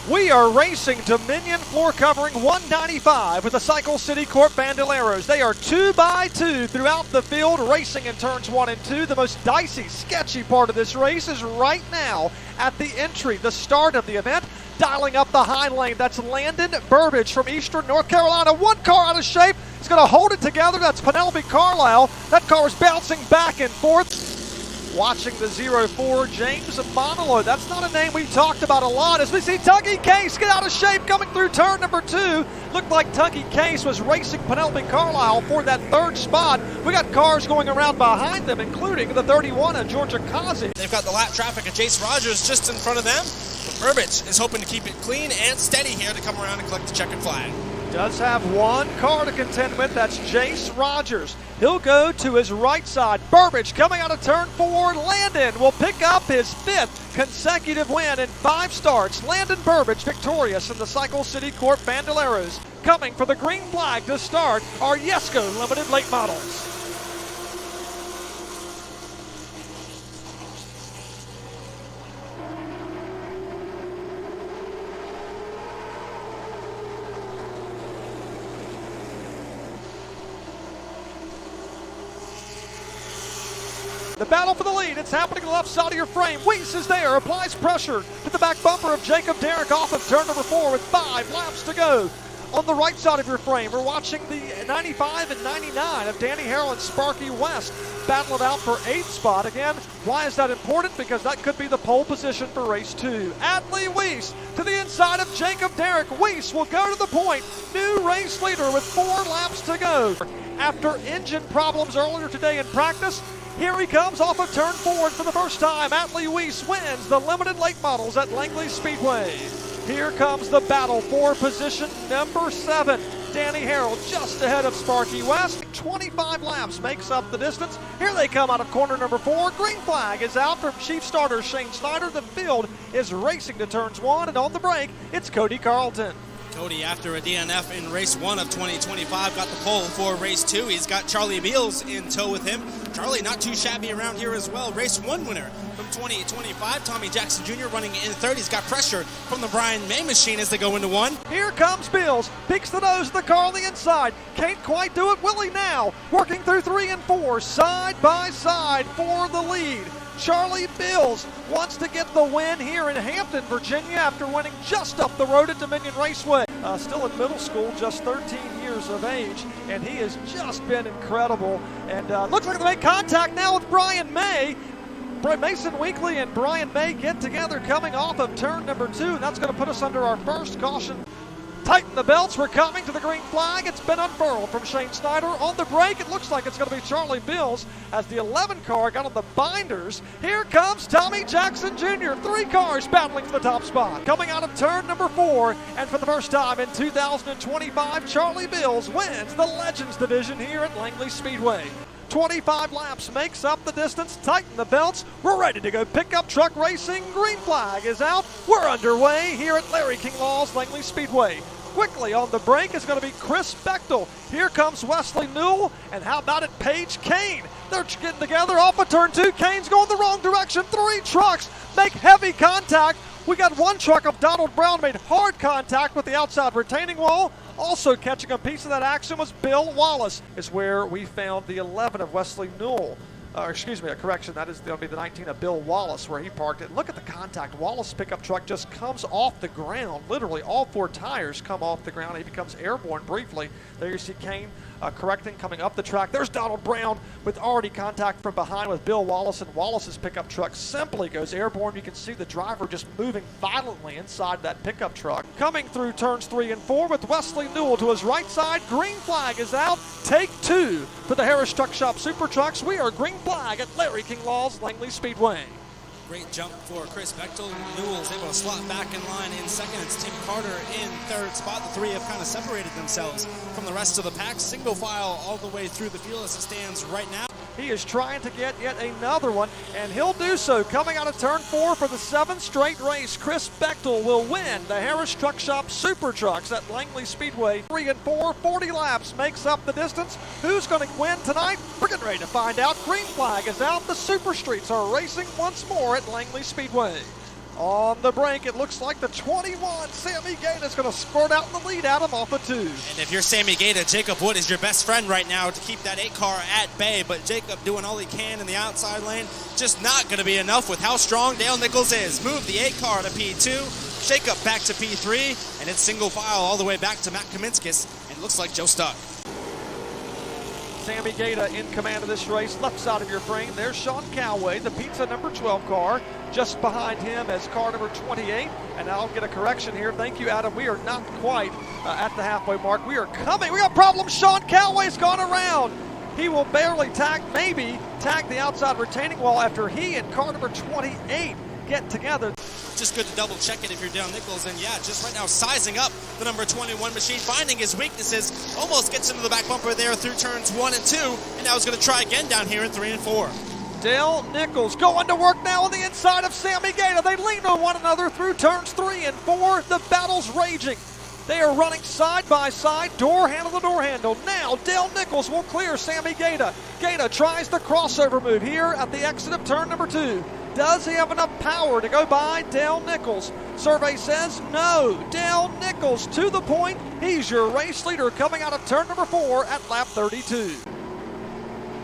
We are racing Dominion floor covering 195 with the Cycle City Corp Bandeleros. They are 2x2 throughout the field, racing in turns 1 and 2. The most dicey, sketchy part of this race is right now at the entry, the start of the event. Dialing up the high lane, that's Landon Burbage from Eastern North Carolina. One car out of shape. He's going to hold it together. That's Penelope Carlisle. That car is bouncing back and forth. Watching the 04, James Monolo. That's not a name we talked about a lot as we see Tuggy Case get out of shape coming through turn number 2. Looked like Tuggy Case was racing Penelope Carlisle for that third spot. We got cars going around behind them, including the 31 of Georgia Kazi. They've got the lap traffic of Jace Rogers just in front of them. But Burbage is hoping to keep it clean and steady here to come around and collect the checkered flag. Does have one car to contend with. That's Jace Rogers. He'll go to his right side. Burbage coming out of turn 4. Landon will pick up his 5th consecutive win in 5 starts. Landon Burbage victorious in the Cycle City Corp Bandeleros. Coming for the green flag to start are Yesco Limited Late Models. The battle for the lead, it's happening to the left side of your frame. Weiss is there, applies pressure to the back bumper of Jacob Derrick off of turn number 4 with 5 laps to go. On the right side of your frame, we're watching the 95 and 99 of Danny Harrell and Sparky West battle it out for 8th spot. Again, why is that important? Because that could be the pole position for race 2. Adley Weiss to the inside of Jacob Derrick. Weiss will go to the point. New race leader with 4 laps to go. After engine problems earlier today in practice, here he comes off of turn 4 for the first time. Adley Weiss wins the limited late models at Langley Speedway. Here comes the battle for position number 7. Danny Harrell just ahead of Sparky West. 25 laps makes up the distance. Here they come out of corner number 4. Green flag is out from chief starter Shane Snyder. The field is racing to turns 1, and on the break, it's Cody Carlton. Cody, after a DNF in race 1 of 2025, got the pole for race 2. He's got Charlie Beals in tow with him. Charlie not too shabby around here as well. Race 1 winner from 2025. Tommy Jackson Jr. running in third. He's got pressure from the Brian May machine as they go into 1. Here comes Beals. Peeks the nose of the car on the inside. Can't quite do it. Will he now? Working through 3 and 4, side by side for the lead. Charlie Beals wants to get the win here in Hampton, Virginia after winning just up the road at Dominion Raceway. Still in middle school, just 13 years of age, and he has just been incredible. And looks like they make contact now with Brian May. Mason Weekly and Brian May get together coming off of turn number 2, and that's going to put us under our first caution. Tighten the belts, we're coming to the green flag. It's been unfurled from Shane Snyder. On the break, it looks like it's going to be Charlie Beals as the 11 car got on the binders. Here comes Tommy Jackson Jr. 3 cars battling for the top spot. Coming out of turn number 4, and for the first time in 2025, Charlie Beals wins the Legends Division here at Langley Speedway. 25 laps makes up the distance. Tighten the belts. We're ready to go pickup truck racing. Green flag is out. We're underway here at Larry King Law's Langley Speedway. Quickly on the break is going to be Chris Bechtel. Here comes Wesley Newell, and how about it, Paige Kane? They're getting together off of turn 2. Kane's going the wrong direction. 3 trucks make heavy contact. We got 1 truck of Donald Brown made hard contact with the outside retaining wall. Also catching a piece of that action was Bill Wallace, is where we found the 11 of Wesley Newell. Excuse me, a correction, that is going to be the 19 of Bill Wallace where he parked it. Look at the contact. Wallace pickup truck just comes off the ground. Literally all 4 tires come off the ground. He becomes airborne briefly. There you see Kane correcting, coming up the track. There's Donald Brown with already contact from behind with Bill Wallace, and Wallace's pickup truck simply goes airborne. You can see the driver just moving violently inside that pickup truck. Coming through turns 3 and 4 with Wesley Newell to his right side. Green flag is out. Take 2 for the Harris Truck Shop Super Trucks. We are green flag at Larry King Law's Langley Speedway. Great jump for Chris Bechtel. Newell's able to slot back in line in second. It's Tim Carter in third spot. The 3 have kind of separated themselves from the rest of the pack. Single file all the way through the field as it stands right now. He is trying to get yet another one, and he'll do so. Coming out of turn 4 for the 7th straight race, Chris Bechtel will win the Harris Truck Shop Super Trucks at Langley Speedway. 3 and 4, 40 laps makes up the distance. Who's going to win tonight? We're getting ready to find out. Green flag is out. The Super Streets are racing once more at Langley Speedway. On the break, it looks like the 21, Sammy Gaeta, is going to spurt out in the lead, Adam, off of 2. And if you're Sammy Gaeta, Jacob Wood is your best friend right now to keep that 8 car at bay, but Jacob doing all he can in the outside lane, just not going to be enough with how strong Dale Nichols is. Move the 8 car to P2, Jacob back to P3, and it's single file all the way back to Matt Kaminskis, and it looks like Joe Stuck. Sammy Gaeta in command of this race, left side of your frame. There's Sean Cowway, the pizza number 12 car. Just behind him as car number 28. And I'll get a correction here. Thank you, Adam. We are not quite at the halfway mark. We are coming. We got problems. Sean Cowway's gone around. He will barely maybe tag the outside retaining wall after he and car number 28 get together. Just good to double check it if you're Dale Nichols, and yeah, just right now sizing up the number 21 machine, finding his weaknesses, almost gets into the back bumper there through turns 1 and 2, and now he's going to try again down here in 3 and 4. Dale Nichols going to work now on the inside of Sammy Gaeta. They lean on one another through turns 3 and 4. The battle's raging. They are running side by side, door handle to door handle. Now Dale Nichols will clear Sammy Gaeta. Gaeta tries the crossover move here at the exit of turn number 2. Does he have enough power to go by Dale Nichols? Survey says no. Dale Nichols to the point. He's your race leader coming out of turn number 4 at lap 32.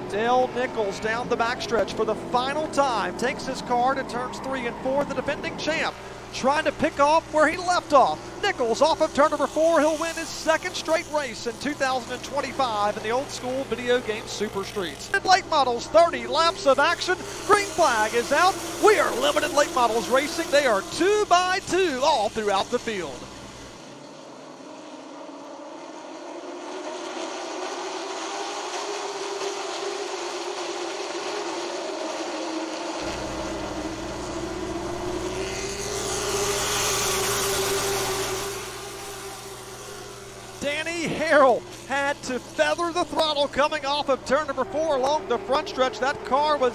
Dale Nichols down the backstretch for the final time. Takes his car to turns 3 and 4. The defending champ trying to pick off where he left off. Nichols off of turn number 4. He'll win his 2nd straight race in 2025 in the old school video game Super Streets. Late models, 30 laps of action. Green flag is out. We are limited late models racing. They are 2 by 2 all throughout the field. Danny Harrell had to feather the throttle coming off of turn number 4 along the front stretch. That car was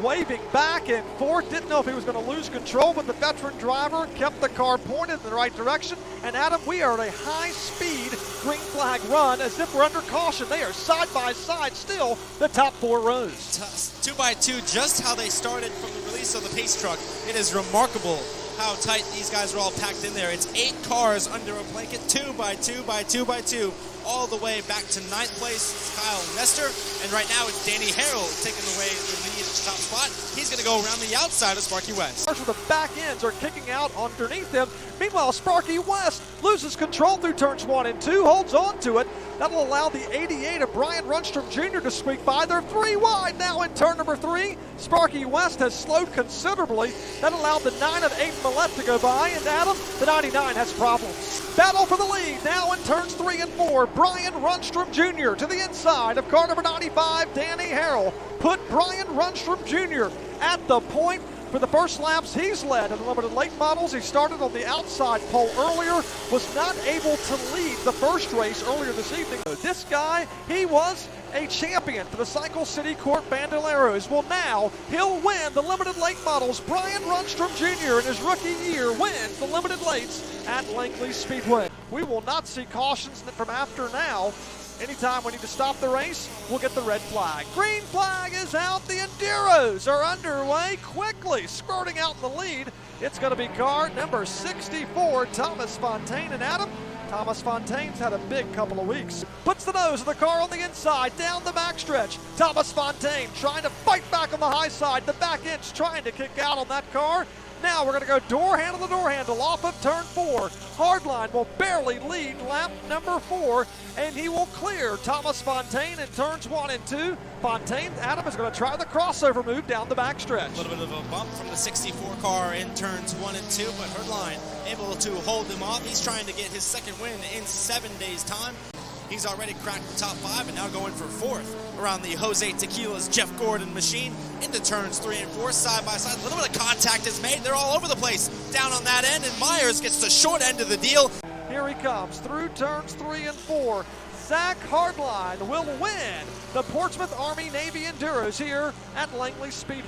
waving back and forth. Didn't know if he was going to lose control, but the veteran driver kept the car pointed in the right direction. And Adam, we are at a high-speed green flag run as if we're under caution. They are side by side still, the top 4 rows. 2 by 2, just how they started from the release of the pace truck. It is remarkable how tight these guys are all packed in there. It's 8 cars under a blanket, 2 by 2 by 2 by 2, all the way back to 9th place, Kyle Nestor, and right now it's Danny Harrell taking away the lead at the top spot. He's going to go around the outside of Sparky West. The back ends are kicking out underneath them. Meanwhile, Sparky West loses control through turns 1 and 2, holds on to it. That'll allow the 88 of Brian Runstrom Jr. to squeak by. They're 3 wide now in turn number 3. Sparky West has slowed considerably. That allowed the 9 of 8 Millette to go by, and Adam, the 99, has problems. Battle for the lead now in turns 3 and 4. Brian Runstrom Jr. to the inside of car number 95, Danny Harrell. Put Brian Runstrom Jr. at the point. For the first laps he's led in the limited late models. He started on the outside pole earlier, was not able to lead the first race earlier this evening. This guy, he was a champion for the Cycle City Court Bandeleros. Well, now he'll win the limited late models. Brian Runstrom Jr. in his rookie year wins the limited lates at Langley Speedway. We will not see cautions from after now. Anytime we need to stop the race, we'll get the red flag. Green flag is out. The Enduros are underway quickly, skirting out in the lead. It's going to be car number 64, Thomas Fontaine. And Adam, Thomas Fontaine's had a big couple of weeks. Puts the nose of the car on the inside, down the backstretch. Thomas Fontaine trying to fight back on the high side. The back end's trying to kick out on that car. Now we're going to go door handle to door handle off of turn 4. Hardline will barely lead lap number 4, and he will clear Thomas Fontaine in turns 1 and 2. Fontaine, Adam, is going to try the crossover move down the backstretch. A little bit of a bump from the 64 car in turns 1 and 2, but Hardline able to hold him off. He's trying to get his 2nd win in 7 days' time. He's already cracked the top 5 and now going for 4th around the Jose Tequila's Jeff Gordon machine into turns 3 and 4, side by side. A little bit of contact is made. They're all over the place down on that end, and Myers gets the short end of the deal. Here he comes through turns 3 and 4. Zach Hardline will win the Portsmouth Army Navy Enduros here at Langley Speedway.